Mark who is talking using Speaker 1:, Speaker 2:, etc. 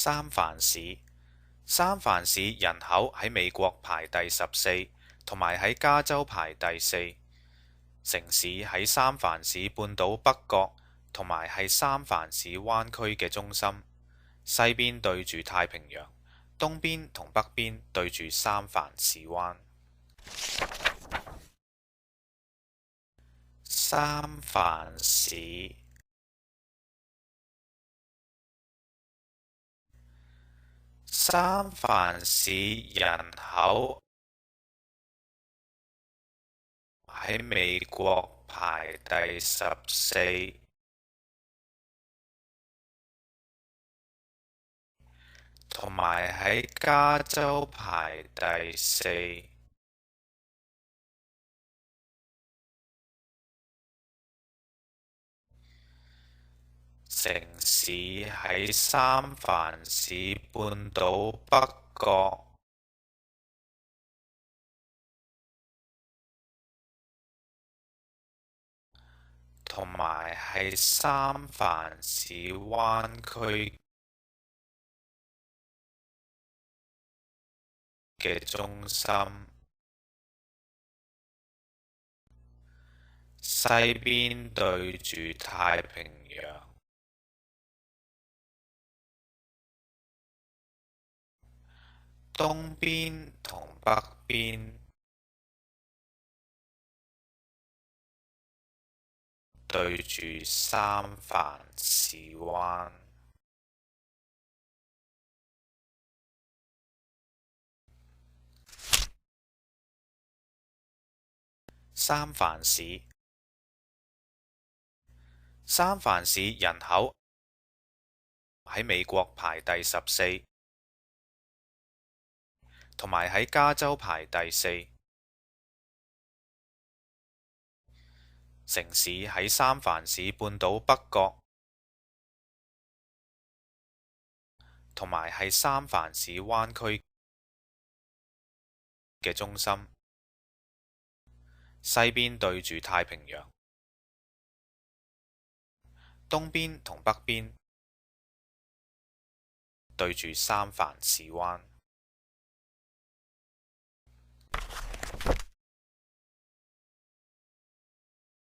Speaker 1: 三藩市，三藩市人口喺美國排第14，同埋喺加州排第4。城市喺三藩市半島北角，同埋係三藩市灣區嘅中心。西邊對住太平洋，東邊同北邊對住三藩市灣。三藩市，三藩市人口喺美國排第14，同埋喺加州排第4。城市喺三藩市半島北角，同埋係三藩市灣區嘅中心。西邊對住太平洋，東邊同北邊對住三藩市灣。三藩市，三藩市人口喺美國排第14，同埋喺加州排第4。城市喺三藩市半島北角，同埋係三藩市灣區嘅中心。西邊對住太平洋，東邊同北邊對住三藩市灣。